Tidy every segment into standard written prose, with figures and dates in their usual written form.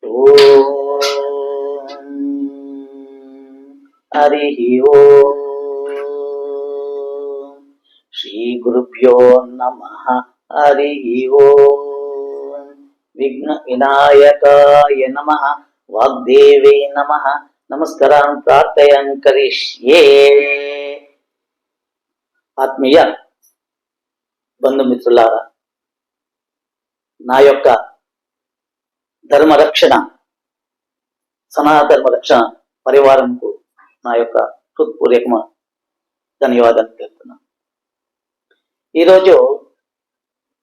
ఓం హరి ఓం శ్రీ గురుభ్యో నమః. హరి ఓం విఘ్న వినాయకాయ నమః. వాగ్దేవే నమః. నమస్కారం ప్రార్థయం కరిష్యే. ఆత్మీయ బంధుమిత్రులారా, నా యొక్క ధర్మరక్షణ, సనాతన రక్షణ పరివారంకు నా యొక్క హృత్పూర్వక ధన్యవాదాలు తెలుపుతున్నాను. ఈరోజు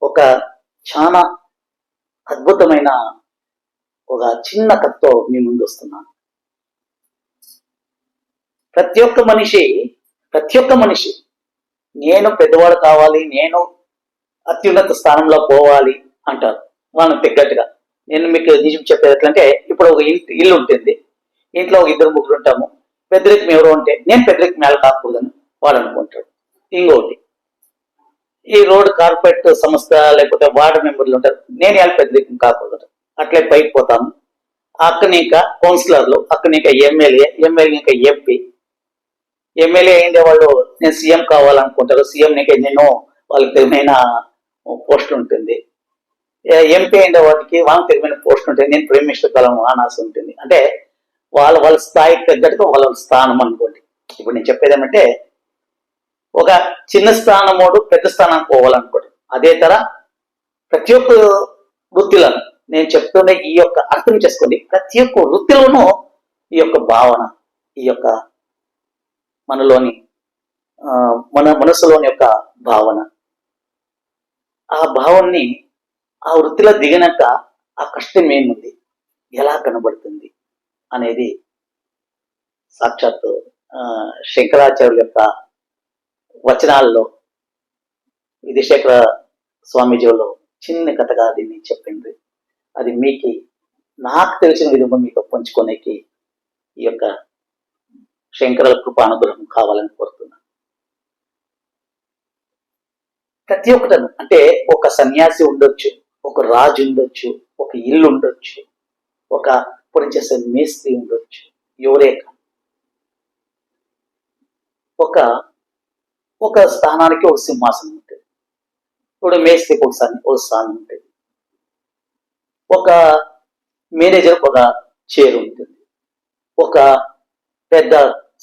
ఒక చాలా అద్భుతమైన ఒక చిన్న కథతో మీ ముందు వస్తున్నాను. ప్రతి ఒక్క మనిషి నేను పెద్దవాడు కావాలి, నేను అత్యున్నత స్థానంలో పోవాలి అంటారు. వాళ్ళని తగ్గట్టుగా నేను మీకు నిజం చెప్పేది ఎట్లంటే, ఇప్పుడు ఒక ఇల్లు ఉంటుంది, ఇంట్లో ఒక ఇద్దరు ముగ్గురు ఉంటాము. పెద్దరికి ఎవరు ఉంటే నేను పెద్దరికి మేళ కాకూడదని వాడు అనుకుంటాడు. ఇంకొకటి, ఈ రోడ్ కార్పొరేట్ సంస్థ లేకపోతే వార్డు మెంబర్లు ఉంటారు, నేను వాళ్ళ పెద్దరికి కాకూడదు, అట్లే పైకి పోతాను. అక్కడి ఇంకా కౌన్సిలర్లు, అక్కడి ఇంకా ఎమ్మెల్యే ఇంకా ఎంపీ. ఎమ్మెల్యే అయిండే వాళ్ళు నేను సీఎం కావాలనుకుంటారు, సీఎం నీకు ఎన్నెన్నో వాళ్ళకి తెలివైన పోస్ట్ ఉంటుంది. ఎంపీ అయిన వాటికి వాళ్ళకి తెలివైన పోస్ట్ ఉంటుంది, నేను ప్రైమ్ మినిస్టర్ కాలం ఆనాస ఉంటుంది. అంటే వాళ్ళ స్థాయికి తగ్గట్టుగా వాళ్ళ స్థానం అనుకోండి. ఇప్పుడు నేను చెప్పేది ఏమంటే, ఒక చిన్న స్థానమోడు పెద్ద స్థానానికి పోవాలనుకోండి. అదే తర ప్రతి ఒక్క వృత్తిలను నేను చెప్తుండే ఈ యొక్క అర్థం చేసుకోండి. ప్రతి ఒక్క వృత్తిలోనూ ఈ యొక్క భావన, ఈ యొక్క మనలోని మన మనసులోని యొక్క భావన, ఆ భావాన్ని ఆ వృత్తిలో దిగినాక ఆ కష్టం ఏముంది, ఎలా కనబడుతుంది అనేది సాక్షాత్తు శంకరాచార్యుల యొక్క వచనాల్లో, విధిశేఖర స్వామీజీలో చిన్న కథగా దీన్ని చెప్పింది. అది మీకు నాకు తెలిసిన విధంగా మీకు పంచుకోనేకి ఈ యొక్క శంకరుల కృపానుగ్రహం కావాలని కోరుతున్నాను. ప్రతి ఒక్కటను అంటే ఒక సన్యాసి ఉండొచ్చు, ఒక రాజు ఉండొచ్చు, ఒక ఇల్లు ఉండొచ్చు, ఒక పురం చేసే మేస్త్రి ఉండొచ్చు, ఎవరే ఒక స్థానానికి ఒక సింహాసనం ఉంటుంది. ఇప్పుడు మేస్త్రికి ఒక స్థానం ఉంటుంది, ఒక మేనేజర్కి ఒక చైర్ ఉంటుంది, ఒక పెద్ద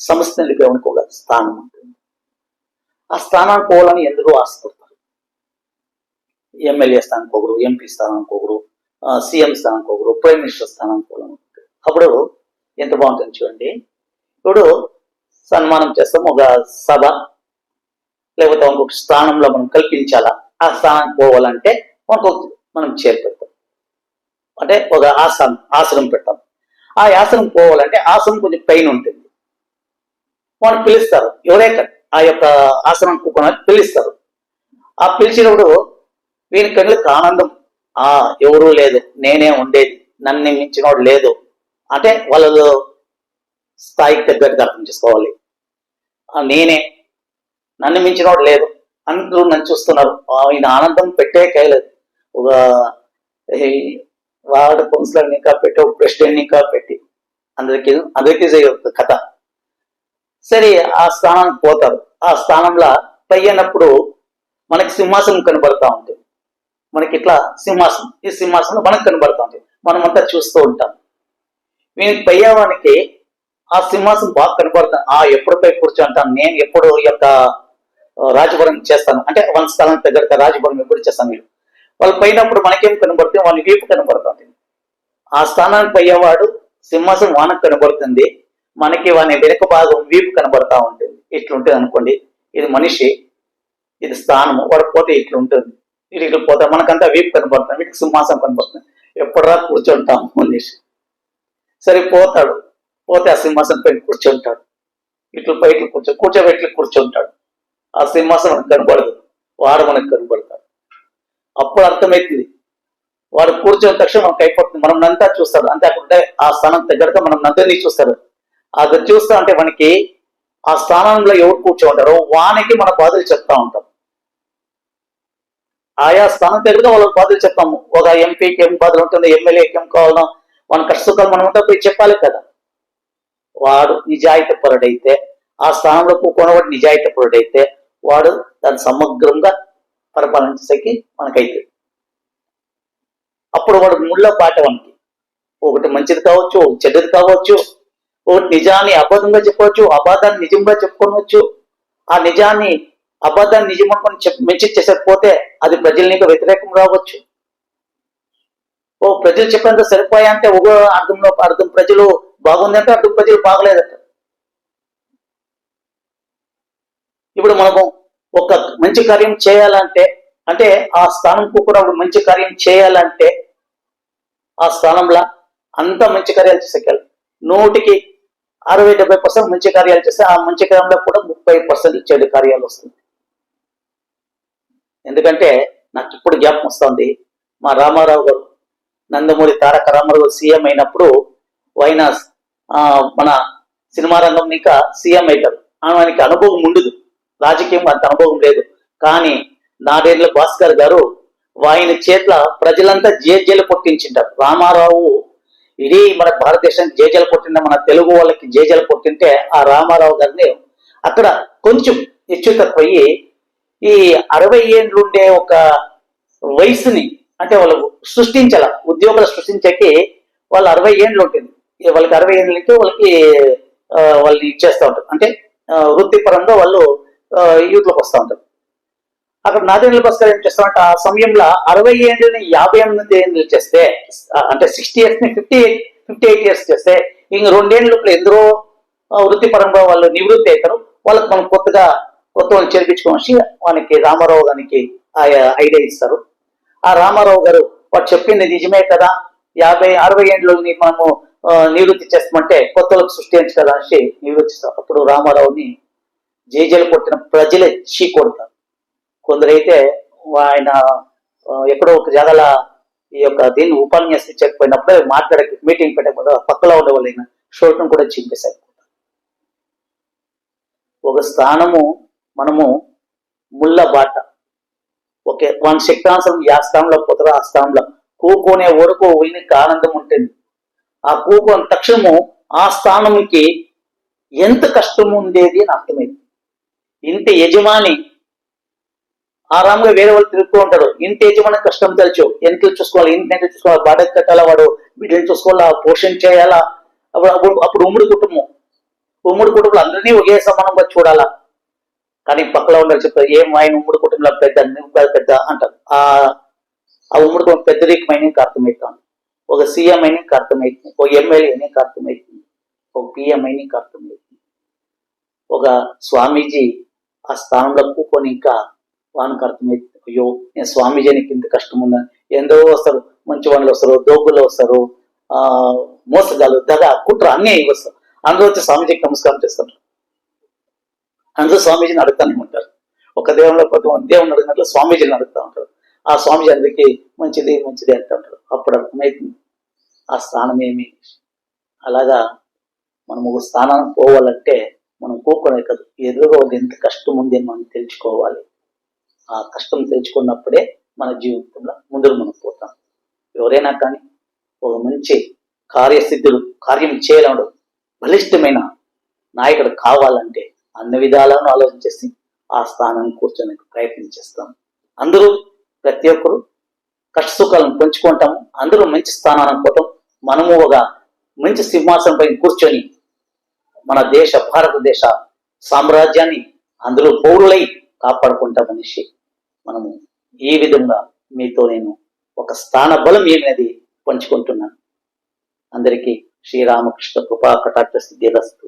సంస్థ నిలిపేవానికి ఒక స్థానం ఉంటుంది. ఆ స్థానానికి పోవాలని ఎందరో ఆశపడతారు. ఎమ్మెల్యే స్థానానికి ఒకరు, ఎంపీ స్థానానికి ఒకరు, సీఎం స్థానానికి ఒకరు, ప్రైమ్ మినిస్టర్ స్థానానికి పోవాలనుకుంటారు. అప్పుడు ఎంత బాగుంటుంది చూడండి. ఇప్పుడు సన్మానం చేస్తాం, ఒక సభ లేకపోతే ఇంకొక స్థానంలో మనం కల్పించాలా, ఆ స్థానానికి పోవాలంటే మనం చేరుపెడతాం, అంటే ఒక ఆసనం పెడతాం. ఆ ఆసనం పోవాలంటే ఆసనం కొంచెం పైన ఉంటుంది, వాళ్ళు పిలుస్తారు. ఎవరైతే ఆ యొక్క ఆసనం కూర్చొని పిలుస్తారు. ఆ పిలిచినప్పుడు వీరి కళ్ళకి ఆనందం, ఎవరూ లేదు, నేనే ఉండేది, నన్ను మించినోడు లేదు అంటే వాళ్ళ స్థాయికి తగ్గట్టుగా అర్థం చేసుకోవాలి. నేనే, నన్ను మించినోడు లేదు, అందరూ నన్ను చూస్తున్నారు. ఆయన ఆనందం పెట్టే కయలేదు. ఒక వార్డు కౌన్సిలర్ని ఇంకా పెట్టి, ఒక ప్రెసిడెంట్ని ఇంకా పెట్టి, అందరికీ కథ. సరే, ఆ స్థానానికి పోతారు. ఆ స్థానంలో పై అన్నప్పుడు మనకి సింహాసనం కనబడతా ఉంటుంది. మనకి ఇట్లా సింహాసనం, ఈ సింహాసనం మనకు కనబడతా ఉంటుంది, మనమంతా చూస్తూ ఉంటాం. వీనికి పయ్యవానికి ఆ సింహాసనం బాగా కనబడతాను. ఎప్పుడు పై కూర్చోంటాను, నేను ఎప్పుడు ఈ యొక్క రాజభరం చేస్తాను అంటే వాళ్ళ స్థానం దగ్గర రాజభరం ఎప్పుడు చేస్తాను. వీళ్ళు వాళ్ళు పైనప్పుడు మనకేం కనబడుతుంది, వాళ్ళ వీపు కనబడుతుంది. ఆ స్థానానికి పయ్యేవాడు సింహాసనం వానకు కనబడుతుంది, మనకి వాని వెనుక భాగం వీపు కనబడతా ఉంటుంది. ఇట్లుంటుంది అనుకోండి. ఇది మనిషి, ఇది స్థానము. వాడు పోతే ఇట్లుంటుంది, ఇట్లా పోతే మనకంతా వీపు కనబడుతుంది, వీటికి సింహాసనం కనబడుతుంది. ఎప్పుడరా కూర్చుంటాము మనిషి. సరే పోతాడు, పోతే ఆ సింహాసనం పైన కూర్చుంటాడు, ఇట్లు పైకి కూర్చోబెట్టి కూర్చుంటాడు. ఆ సింహాసనం మనకు కనబడదు, వాడు మనకు కనబడతాడు. అప్పుడు అర్థమవుతుంది, వాడు కూర్చొని తక్షణం మనకు అయిపోతుంది, మనం నంతా చూస్తాడు. అంతే అక్కడ ఆ స్థానం దగ్గరగా మనం నందరినీ చూస్తాడు. అది చూస్తా అంటే మనకి ఆ స్థానంలో ఎవరు కూర్చోంటారో వానికి మన బాధలు చెప్తా ఉంటాం. ఆయా స్థానం దగ్గరగా వాళ్ళకి బాధలు చెప్తాము. ఒక ఎంపీకి ఏం బాధలు ఉంటుంది, ఎమ్మెల్యేకి ఏం కావాలనో, వాని కష్టసుఖాలు మనమంతా పోయి చెప్పాలి కదా. వాడు నిజాయితీ పరుడైతే, ఆ స్థానంలో కూకున్నవాడు నిజాయితీ పరుడైతే వాడు దాన్ని సమగ్రంగా పరిపాలించేసరికి మనకైతే అప్పుడు వాడు ముళ్ళ బాట మనకి ఒకటి మంచిది కావచ్చు, ఒకటి చెడ్డది కావచ్చు, ఒకటి నిజాన్ని అబద్ధంగా చెప్పవచ్చు, అబద్ధాన్ని నిజంగా చెప్పుకోవచ్చు. ఆ నిజాన్ని అబద్ధాన్ని నిజం అనుకుని మంచి చేసకపోతే అది ప్రజల నీకు వ్యతిరేకం రావచ్చు. ప్రజలు చెప్పినంత సరిపోయా అంటే ఒక అర్థంలో అర్థం ప్రజలు బాగుంది అంటే అర్థం ప్రజలు బాగలేదట. ఇప్పుడు మనము ఒక మంచి కార్యం చేయాలంటే, అంటే ఆ స్థానంకు కూడా ఒక మంచి కార్యం చేయాలంటే ఆ స్థానంలో అంత మంచి కార్యాలు చేసేయాలి. 100కి 60-70% మంచి కార్యాలు చేస్తే ఆ మంచి కార్యంలో కూడా 30% చెడు కార్యాలు వస్తుంది. ఎందుకంటే నాకు ఇప్పుడు జ్ఞాపకం వస్తుంది, మా రామారావు గారు నందమూరి తారక రామారావు సీఎం అయినప్పుడు ఆయన మన సినిమా రంగం ఇంకా సీఎం అవుతాడు. ఆయనకి అనుభవం ఉండదు, రాజకీయం అంత అనుభవం లేదు. కానీ నాడేళ్ల భాస్కర్ గారు ఆయన చేతుల ప్రజలంతా జేజేలు కొట్టించింటారు. రామారావు ఇడీ మన భారతదేశానికి జేజేలు కొట్టిన మన తెలుగు వాళ్ళకి జేజేలు కొట్టింటే ఆ రామారావు గారిని అక్కడ కొంచెం హెచ్చు తక్కువయ్యి ఈ 60 ఏళ్ళు ఉండే ఒక వయసుని అంటే వాళ్ళు సృష్టించాల, ఉద్యోగాలు సృష్టించకి వాళ్ళు 60 ఏళ్ళు ఉంటుంది. వాళ్ళకి 60 ఏళ్ళకి వాళ్ళని ఇచ్చేస్తూ ఉంటారు. అంటే వృత్తిపరంగా వాళ్ళు యూత్లోకి వస్తూ ఉంటారు. అక్కడ నాదేళ్ల భాస్కర్ ఏం చేస్తామంటే ఆ సమయంలో 60 ఏళ్ళని 58 ఏళ్ళు చేస్తే, అంటే 60 years ని 58 years చేస్తే ఇంక 2 ఏళ్ళ ఎందరో వృత్తిపరంగా వాళ్ళు నివృత్తి అవుతారు. వాళ్ళకి మనం కొత్త వాళ్ళు చేర్పించుకోవచ్చు. మనకి రామారావు గారికి ఐడియా ఇస్తారు. ఆ రామారావు గారు వాడు చెప్పింది నిజమే కదా, 50-60 ఏళ్ళని మనము నివృత్తి చేస్తామంటే కొత్త వాళ్ళకి సృష్టించు కదా అని నివృత్తిస్తాం. అప్పుడు రామారావుని జేజేలు కొట్టిన ప్రజలే చీ కొడతారు. కొందరైతే ఆయన ఎక్కడో ఒక జాగాల ఈ యొక్క దీన్ని ఉపన్యాసం ఇచ్చకపోయినప్పుడే మాట్లాడే మీటింగ్ పెట్టకుండా పక్కలో ఉండే వాళ్ళైనా షోటం కూడా చింపేశారు. ఒక స్థానము మనము ముళ్ళ బాట, ఓకే, మన శక్తాంశం ఆ స్థానంలో పోతారో ఆ స్థానంలో కూకునే వరకు వీళ్ళకి ఆనందం ఉంటుంది. ఆ కూకుని తక్షణము ఆ స్థానంకి ఎంత కష్టం ఉండేది అని అర్థమైంది. ఇంటి యజమాని ఆరాంగా వేరే వాళ్ళు తిరుగుతూ ఉంటాడు. ఇంటి యజమాని కష్టం తెలుసు, ఎంతలు చూసుకోవాలి, ఇంటి చూసుకోవాలి, బాధ్యత కట్టాలా, వాడు బిడ్డలు చూసుకోవాలా, పోషణ చేయాలా. అప్పుడు ఉమ్మడి కుటుంబంలో అందరినీ ఒకే సమానంగా చూడాలా. కానీ పక్కలో ఉండాలి చెప్తారు, ఏం ఆయన ఉమ్మడి కుటుంబంలో పెద్ద, నువ్వు పెద్ద అంటారు. ఆ ఉమ్మడి కుటుంబం పెద్దరికమైన అర్థమవుతాను. ఒక సీఎం అయినా అర్థమవుతుంది, ఒక ఎమ్మెల్యే అయినా అర్థమవుతుంది, ఒక పిఎం అయినా అర్థమవుతుంది. ఒక స్వామీజీ ఆ స్థానంలో కూకొని ఇంకా వానికి అర్థమైంది, అయ్యో నేను స్వామీజీనికి ఇంత కష్టం ఉందని. ఎందరో వస్తారు, మంచి వాళ్ళు వస్తారు, దోగులు వస్తారు, మోసగాలు, దగ, కుట్ర అన్నీ వస్తారు. అందరూ వచ్చి స్వామీజీకి నమస్కారం చేస్తారు. అందరూ స్వామీజీని అడుగుతానే ఉంటారు. ఒక దేవుళ్ళ దేవుని అడిగినట్లు స్వామీజీని అడుగుతూ ఉంటారు. ఆ స్వామీజీ అందరికీ మంచిది మంచిది అంటూ ఉంటారు. అప్పుడు అర్థమైతుంది ఆ స్థానం ఏమి. అలాగా మనం ఒక స్థానానికి పోవాలంటే మనం కూకునే కదా, ఎదురుగా ఎంత కష్టం ఉంది అని మనం తెలుసుకోవాలి. ఆ కష్టం తెలుసుకున్నప్పుడే మన జీవితంలో ముందుకు మనం పోతాం. ఎవరైనా కానీ ఒక మంచి కార్యసిద్ధుడు, కార్యం చేయలేడు, బలిష్టమైన నాయకుడు కావాలంటే అన్ని విధాలను ఆలోచించేసి ఆ స్థానాన్ని కూర్చొని ప్రయత్నం చేస్తాం. అందరూ ప్రతి ఒక్కరు కష్టసుఖాలను పంచుకుంటాము. అందరూ మంచి స్థానాన్ని పోతాం. మనము ఒక మంచి సింహాసనం పైన కూర్చొని మన భారతదేశ సామ్రాజ్యాన్ని అందులో పౌరులై కాపాడుకుంటామనేసి మనము ఈ విధంగా మీతో నేను ఒక స్థాన బలం ఏమినది పంచుకుంటున్నాను. అందరికీ శ్రీరామకృష్ణ కృపా కటాక్ష సిద్ధిరస్తు.